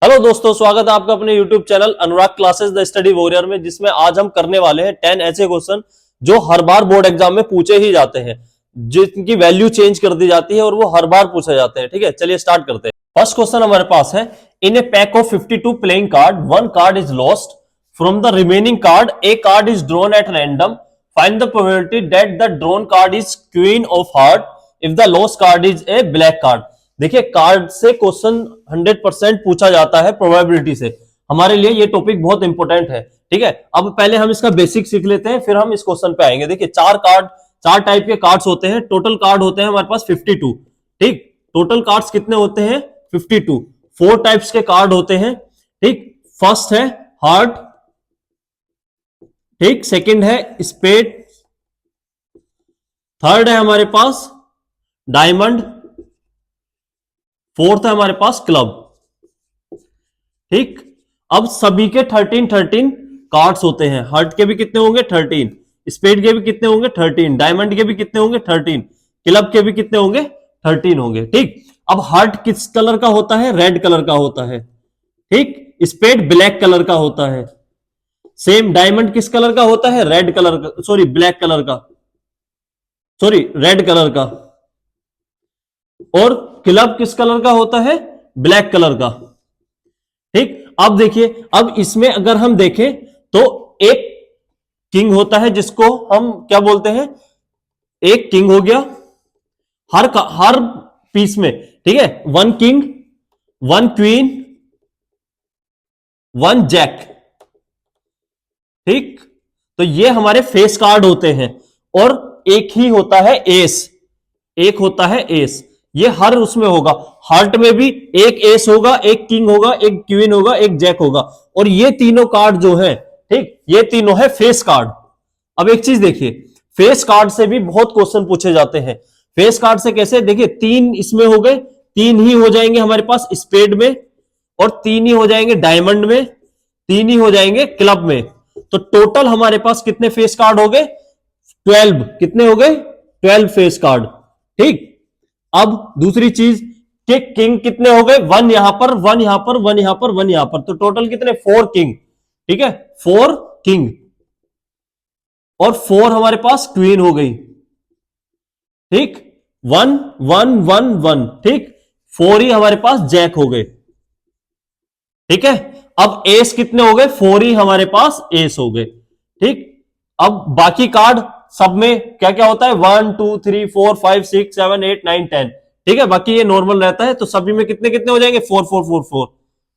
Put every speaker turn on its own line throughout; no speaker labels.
Hello दोस्तों, स्वागत है आपका अपने YouTube channel Anurag classes the study warrior में, जिसमें आज हम करने वाले हैं 10 ऐसे क्वेश्चन जो हर बार बोर्ड एग्जाम में पूछे ही जाते हैं, जिनकी वैल्यू चेंज कर दी जाती है और वो हर बार पूछे जाते हैं। ठीक है, चलिए स्टार्ट करते हैं। फर्स्ट क्वेश्चन हमारे पास है, in a pack of 52 playing card, one card is lost from the remaining card, a card is drawn at random, find the probability that the drawn card is queen of heart if the lost card is a black card. देखिए, card से question 100% पूछा जाता है probability से। हमारे लिए ये topic बहुत इंपॉर्टेंट है। ठीक है, अब पहले हम इसका बेसिक सीख लेते हैं, फिर हम इस क्वेश्चन पे आएंगे। देखिए, चार टाइप के कार्ड्स होते हैं। टोटल कार्ड होते हैं हमारे पास 52। ठीक, टोटल कार्ड्स कितने होते हैं? 52। 4 टाइप्स के कार्ड होते हैं। ठीक, फर्स्ट है हार्ट, ठीक, सेकंड है स्पेड, थर्ड है हमारे पास डायमंड, फोर्थ है हमारे पास क्लब। ठीक, अब सभी के 13 कार्ड्स होते हैं। हार्ट के भी कितने होंगे? 13। स्पेड के भी कितने होंगे? 13। डायमंड के भी कितने होंगे? 13। क्लब के भी कितने होंगे? 13 होंगे। ठीक, अब हार्ट किस कलर का होता है? रेड कलर का होता है। ठीक, स्पेड ब्लैक कलर का होता है। सेम डायमंड किस कलर का होता है? रेड कलर का, सॉरी ब्लैक कलर का, सॉरी रेड कलर का। और क्लब किस कलर का होता है? ब्लैक कलर का। ठीक, अब देखिए, अब इसमें अगर हम देखें तो एक किंग होता है, जिसको हम क्या बोलते हैं? एक किंग हो गया हर पीस में। ठीक है, 1 किंग, 1 क्वीन, 1 जैक। ठीक, तो ये हमारे फेस कार्ड होते हैं। और एक ही होता है एस, एक होता है एस। ये हर उसमें होगा। हार्ट में भी एक एस होगा, एक किंग होगा, एक क्वीन होगा, एक जैक होगा। और ये तीनों कार्ड जो है, ठीक, ये तीनों है फेस कार्ड। अब एक चीज देखिए, फेस कार्ड से भी बहुत क्वेश्चन पूछे जाते हैं। फेस कार्ड से कैसे? देखिए, 3 इसमें हो गए, 3 ही हो जाएंगे हमारे पास स्पेड में, और 3 ही हो जाएंगे डायमंड में, 3 ही हो जाएंगे क्लब में। तो टोटल हमारे पास कितने फेस कार्ड हो गए? 12। कितने हो गए? 12 फेस कार्ड। ठीक, अब दूसरी चीज कि किंग कितने हो गए? 1 यहां पर, 1 यहां पर, 1 यहां पर, 1 यहां पर। तो टोटल कितने? 4 किंग। ठीक है, 4 किंग, और 4 हमारे पास क्वीन हो गई। ठीक, 1 1 1 1। ठीक, 4 ही हमारे पास जैक हो गए। ठीक है, अब एस कितने हो गए? 4 ही हमारे पास एस हो गए। ठीक, अब बाकी कार्ड सब में क्या क्या होता है? 1 2 3 4 5 6 7 8 9 10। ठीक है, बाकी ये नॉर्मल रहता है। तो सभी में कितने कितने हो जाएंगे? 4 4 4 4।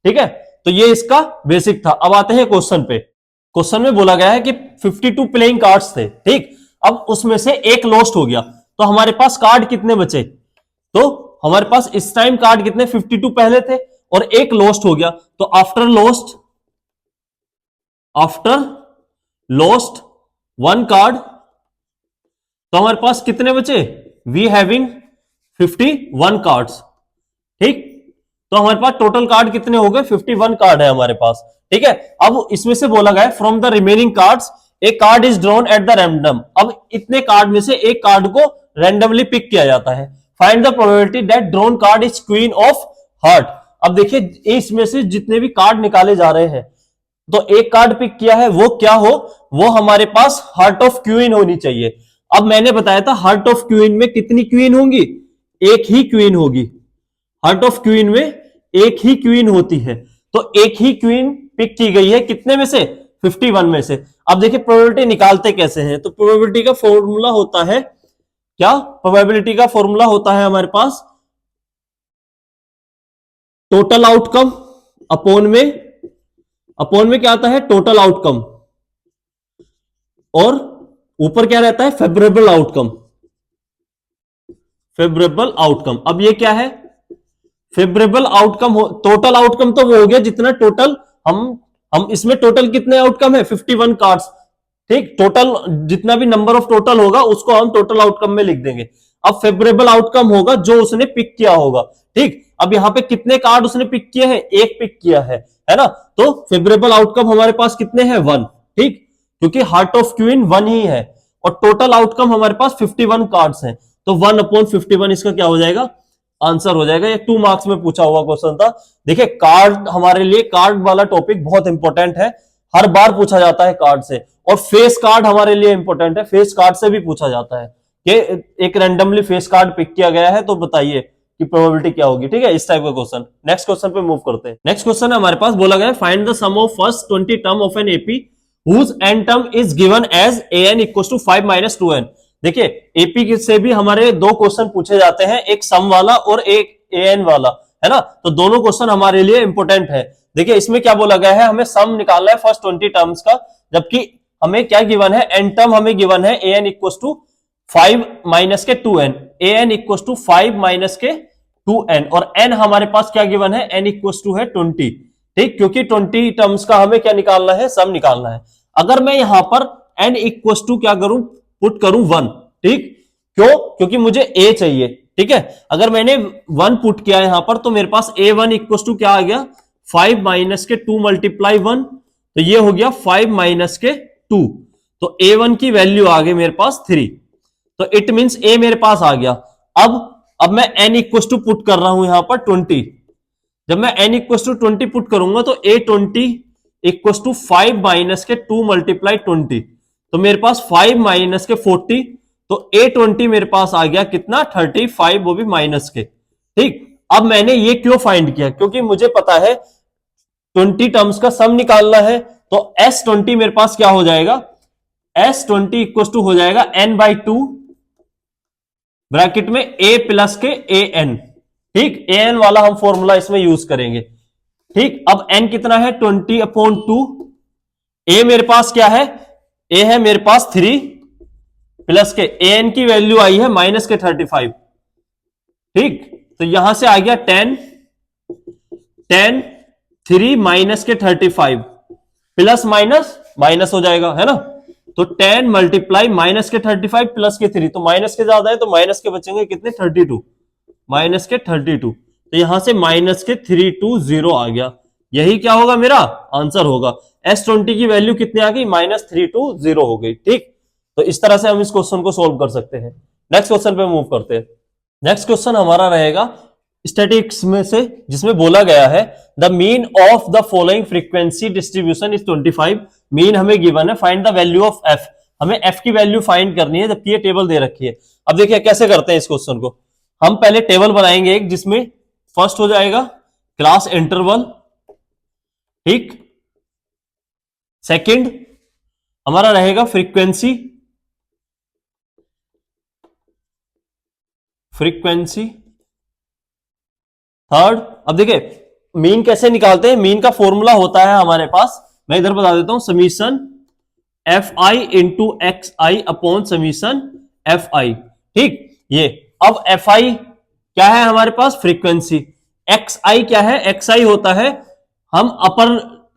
ठीक है, तो ये इसका बेसिक था। अब आते हैं क्वेश्चन पे। क्वेश्चन में बोला गया है कि 52 प्लेइंग कार्ड्स थे। ठीक, अब उसमें से एक लॉस्ट हो गया, तो हमारे पास कार्ड कितने बचे? तो हमारे पास इस टाइम कार्ड कितने? 52 पहले थे और एक लॉस्ट हो गया। तो आफ्टर लॉस्ट 1 कार्ड, तो हमारे पास कितने बचे? We having 51 cards. ठीक, तो हमारे पास टोटल कार्ड कितने हो गए? 51 कार्ड है हमारे पास। ठीक है, अब इसमें से बोला गया है, from the remaining cards A card is drawn at the random. अब इतने कार्ड में से एक कार्ड को रैंडमली पिक किया जाता है। Find the probability that drawn card is queen of heart. अब देखिए, इसमें से जितने भी कार्ड निकाले जा रहे हैं, तो एक कार्ड पिक किया है, वो क्या हो? वो हमारे पास हार्ट ऑफ क्वीन होनी चाहिए। अब मैंने बताया था हार्ट ऑफ क्वीन में कितनी क्वीन होंगी? एक ही क्वीन होगी। हार्ट ऑफ क्वीन में एक ही क्वीन होती है। तो एक ही क्वीन पिक की गई है कितने में से? 51 में से। अब देखिए, प्रोबेबिलिटी निकालते कैसे हैं? तो प्रोबेबिलिटी का फॉर्मूला होता है क्या? प्रोबेबिलिटी का फॉर्मूला होता है हमारे पास टोटल आउटकम अपॉन में क्या आता है? टोटल आउटकम, और ऊपर क्या रहता है? Favourable outcome. अब ये क्या है? Favourable outcome. टोटल आउटकम तो वो हो गया जितना टोटल हम इसमें टोटल कितने आउटकम है? 51 कार्ड्स। ठीक, टोटल जितना भी नंबर ऑफ टोटल होगा उसको हम टोटल आउटकम में लिख देंगे। अब फेवरेबल आउटकम होगा जो उसने पिक किया होगा। ठीक, अब यहां पे कितने कार्ड उसने पिक किए हैं? एक पिक किया है ना? तो फेवरेबल आउटकम हमारे पास कितने हैं? 1। ठीक, क्योंकि हार्ट ऑफ क्वीन 1 ही है, और टोटल आउटकम हमारे पास 51 कार्ड्स हैं। तो 1/51 इसका क्या हो जाएगा? आंसर हो जाएगा। ये 2 मार्क्स में पूछा हुआ क्वेश्चन था। देखिए कार्ड, हमारे लिए कार्ड वाला टॉपिक बहुत इंपॉर्टेंट है, हर बार पूछा जाता है कार्ड से। और फेस कार्ड हमारे लिए इंपॉर्टेंट है, फेस कार्ड से भी पूछा जाता है कि एक रैंडमली फेस कार्ड पिक किया गया है तो बताइए कि प्रोबेबिलिटी क्या होगी। ठीक है, इस टाइप का क्वेश्चन। नेक्स्ट क्वेश्चन पे मूव करते हैं। नेक्स्ट क्वेश्चन है हमारे पास, बोला गया है find the sum of first 20 term of an AP whose n term is given as an equals to 5 minus 2n। देखिए एपी से भी हमारे दो क्वेश्चन पूछे जाते हैं, एक सम वाला और एक an वाला, है ना। तो दोनों क्वेश्चन हमारे लिए इंपॉर्टेंट है। देखिए इसमें क्या बोला गया है, हमें सम निकालना है फर्स्ट 20 टर्म्स का, जबकि हमें क्या गिवन है, n टर्म हमें गिवन है an इक्वल्स टू 5 माइनस के 2n, an equals to 5 minus के 2n, और n हमारे पास क्या गिवन है, n इक्वल्स टू है 20। ठीक, क्योंकि 20 टर्म्स का हमें क्या निकालना है, सम निकालना है। अगर मैं यहां पर n इक्वल्स टू क्या करूं, पुट करूं 1। ठीक, क्यों, क्योंकि मुझे a चाहिए। ठीक है, अगर मैंने 1 पुट किया यहां पर तो मेरे पास a1 इक्वल्स टू क्या आ गया, 5 माइनस के 2 मल्टीप्लाई 1, तो ये हो गया 5 माइनस के 2, तो a1 की वैल्यू आ गई मेरे पास 3, तो इट मींस a मेरे पास आ गया। अब मैं n इक्वल्स टू पुट कर रहा हूं यहां पर 20। जब मैं n इक्वल्स टू 20 पुट करूंगा तो a20 इक्वल्स टू 5 माइनस के 2 मल्टीप्लाई 20, तो मेरे पास 5 माइनस के 40, तो a20 मेरे पास आ गया कितना, 35, वो भी माइनस के। ठीक, अब मैंने ये क्यों फाइंड किया, क्योंकि मुझे पता है 20 टर्म्स का सम निकालना है, तो s20 मेरे पास क्या हो जाएगा, s20 इक्वल्स टू हो जाएगा n/2 ब्रैकेट में a प्लस के an। ठीक, an वाला हम फॉर्मूला इसमें यूज करेंगे। ठीक, अब n कितना है, 20/2, a मेरे पास क्या है, a है मेरे पास 3 प्लस के an की वैल्यू आई है माइनस के 35। ठीक, तो यहां से आ गया 10 3 माइनस के 35 प्लस माइनस माइनस हो जाएगा, है ना। तो 10 मल्टीप्लाई माइनस के 35 प्लस के 3, तो माइनस के ज्यादा है तो माइनस के बचेंगे कितने, 32, माइनस के 32, तो यहां से माइनस के 320 आ गया। यही क्या होगा, मेरा आंसर होगा। s20 की वैल्यू कितनी आ गई, -320 हो गई। ठीक, तो इस तरह से हम इस क्वेश्चन को सोल्व कर सकते हैं। नेक्स्ट क्वेश्चन पे मूव करते हैं। नेक्स्ट क्वेश्चन हमारा रहेगा स्टैटिस्टिक्स में से, जिसमें बोला गया है the mean of the following frequency distribution is 25। Mean हमें गिवन है, find the value of f। हमें f की वैल्यू फाइंड करनी है, जबकि ये टेबल दे रखी है। अब देखिए कैसे करते हैं इस क्वेश्चन को। हम पहले टेबल बनाएंगे एक, जिसमें फर्स्ट हो जाएगा क्लास इंटरवल। ठीक, सेकंड हमारा रहेगा फ्रीक्वेंसी, थर्ड। अब देखिए मीन कैसे निकालते हैं, मीन का फॉर्मूला होता है हमारे पास, मैं इधर बता देता हूं, समीशन fi इंटू एक्स आई अपॉन समीशन fi। ठीक, ये अब fi क्या है हमारे पास, फ्रीक्वेंसी। xi क्या है, xi होता है, हम upper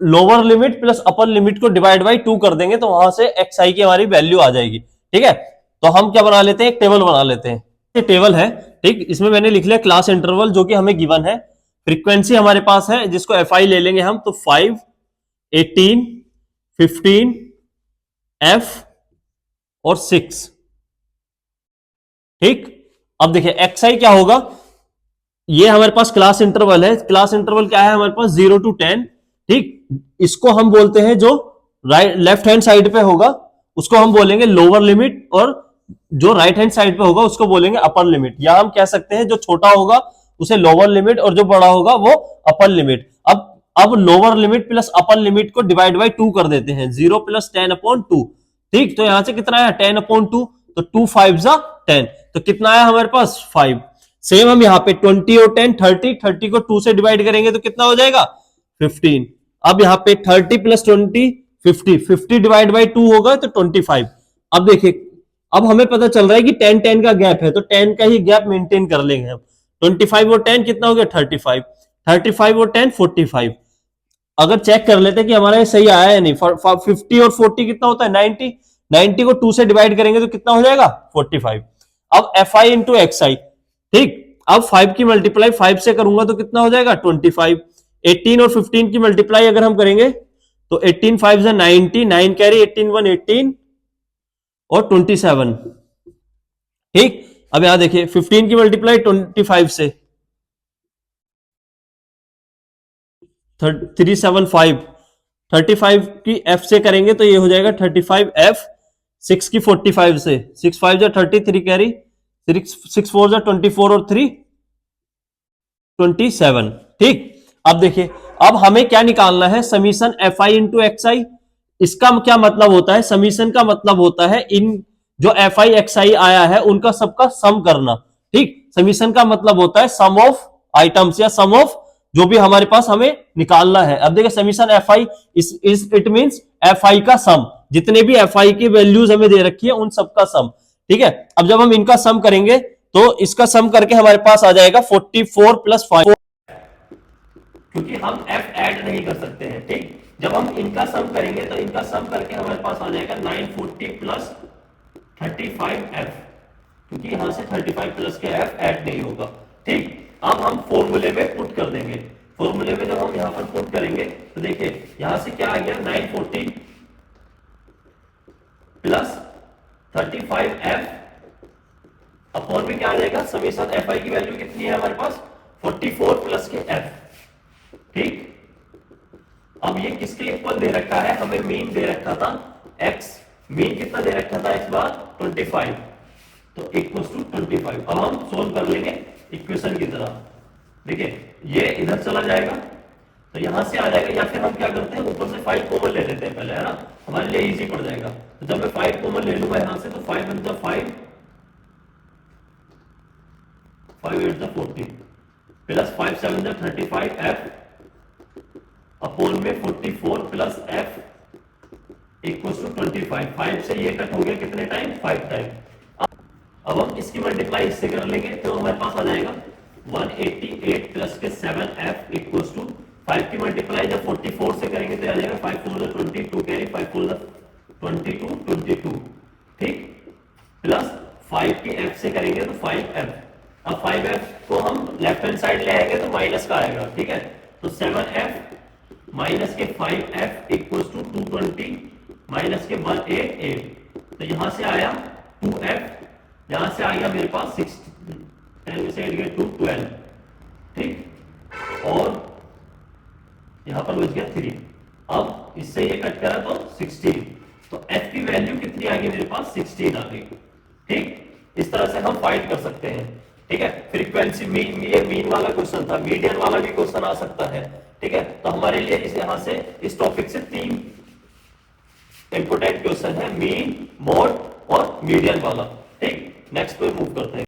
lower limit plus upper limit को डिवाइड बाई 2 कर देंगे तो वहां से xi की हमारी वैल्यू आ जाएगी। ठीक है, तो हम क्या बना लेते हैं, एक टेबल बना लेते हैं। ये टेबल है, ठीक, इसमें मैंने लिख लिया क्लास इंटरवल जो कि हमें गिवन है। फ्रीक्वेंसी हमारे पास है, जिसको fi ले लेंगे हम, तो 5 18 15 f और 6। ठीक, अब देखिए xi क्या होगा, ये हमारे पास क्लास इंटरवल है। क्लास इंटरवल क्या है हमारे पास, 0 to 10। ठीक, इसको हम बोलते हैं, जो राइट लेफ्ट हैंड साइड पे होगा उसको हम बोलेंगे लोअर लिमिट, और जो राइट हैंड साइड पे होगा उसको बोलेंगे अपर लिमिट। या हम कह सकते हैं जो छोटा होगा उसे लोअर लिमिट और जो बड़ा होगा वो अपर लिमिट। अब lower limit plus upper limit को डिवाइड बाई 2 कर देते हैं, 0 + 10/2। ठीक, तो यहां से कितना आया, 10/2, तो 2 5 जा 10, तो कितना आया हमारे पास, 5। सेम हम यहाँ पे 20 और 10 30 को 2 से डिवाइड करेंगे तो कितना हो जाएगा, 15। अब यहाँ पे 30 + 20 50 डिवाइड बाई 2 होगा तो 25। अब देखिए, अब हमें पता चल रहा है कि 10 का गैप है, तो 10 का ही गैप मेंटेन कर लेंगे हम। 25 और 10 कितना हो गया, 35 और 10 45। अगर चेक कर लेते हैं कि हमारा ये सही आया है नहीं, 50 और 40 कितना होता है, 90 को 2 से डिवाइड करेंगे तो कितना हो जाएगा, 45। अब fi इंटू xi। ठीक, अब 5 की मल्टीप्लाई 5 से करूंगा तो कितना हो जाएगा, 25। 18 और 15 की मल्टीप्लाई अगर हम करेंगे तो 18 5 जा 90, 9 कैरी, 18 1 18 और 27। ठीक, अब यहां देखिए 15 की मल्टीप्लाई 25 से 375, 35 की f से करेंगे तो ये हो जाएगा 35f, 6 की 45 से, 6 5 जा 30, 3 कैरी, 6 4 जा 24 और 3 27। ठीक, अब देखिए, अब हमें क्या निकालना है, summation F I into X I. इसका क्या मतलब होता है, समीशन का मतलब होता है इन जो एफ आई एक्स आई आया है उनका सबका सम करना। ठीक, समीशन का मतलब होता है सम ऑफ आइटम्स या सम ऑफ जो भी हमारे पास हमें निकालना है। अब देखिए summation F I is it means F I का सम, जितने भी एफ आई की वैल्यूज हमें दे रखी है उन सबका सम। ठीक है, अब जब हम इनका सम करेंगे तो इसका सम करके हमारे पास आ जाएगा 44 प्लस 5, क्योंकि हम f ऐड नहीं कर सकते हैं। ठीक, जब हम इनका सम करेंगे तो इनका सम करके हमारे पास आ जाएगा 940 प्लस 35f, क्योंकि यहां से 35 प्लस के f ऐड नहीं होगा। ठीक, अब हम फॉर्मूले में पुट कर देंगे। फॉर्मूले में जब हम यहां पर पुट करेंगे तो देखिए यहां से क्या आ गया, 940 प्लस 35f अपॉन में क्या आ जाएगा, समीशन एफ आई की वैल्यू कितनी है हमारे पास, 44 प्लस के f। ठीक, अब ये किसके इक्वल दे रखा है, हमें मीन दे रखा था x, मीन कितना दे रखा था इस बार 25, तो इक्वल्स टू 25। अब हम सोल्व कर लेंगे इक्वेशन की तरह। देखिए ये इधर चला जाएगा तो यहां से आ जाएगा, या फिर हम क्या करते हैं ऊपर से 5 कॉमन ले लेते हैं पहले, है ना, हमारे लिए इजी पड़ जाएगा। तो जब मैं 5 कॉमन ले लूंगा यहां से तो 5 × 5 5 8 × 40 प्लस 5 7 × 35f अपोन में 44 प्लस f इक्वल्स टू 25। 5 से ये कट हो गया कितने टाइम, 5 टाइम। अब हम इसकी मल्टीप्लाई इससे कर लेंगे तो हमारे पास आ जाएगा 188 प्लस के 7f इक्वल्स टू 5 की मल्टीप्लाई जब 44 से करेंगे तो आ जाएगा 5 4 22 कैरी 5 4 22। ठीक, प्लस 5 की f से करेंगे तो 5f। अब 5f को हम लेफ्ट हैंड साइड ले आएंगे तो माइनस का आएगा। ठीक है, तो 7f माइनस के 5f इक्वल्स टू 220 माइनस के 188, तो यहां से आया 2f, यहां से आ गया मेरे पास 6 10 से 8 2 12। ठीक, और यहां पर बच गया 3। अब इससे ये कट करा तो 16, तो f की वैल्यू कितनी आ गई मेरे पास, 16 आ गई। ठीक, इस तरह से हम फाइंड कर सकते हैं। ठीक है, फ्रीक्वेंसी मीन, ये मीन वाला क्वेश्चन था, मीडियन वाला भी क्वेश्चन आ सकता है। ठीक है, तो हमारे लिए इस यहां से इस टॉपिक से 3 इंपोर्टेंट क्वेश्चन है, मीन, मोड और मीडियन वाला। ठीक, नेक्स्ट पे मूव करते हैं।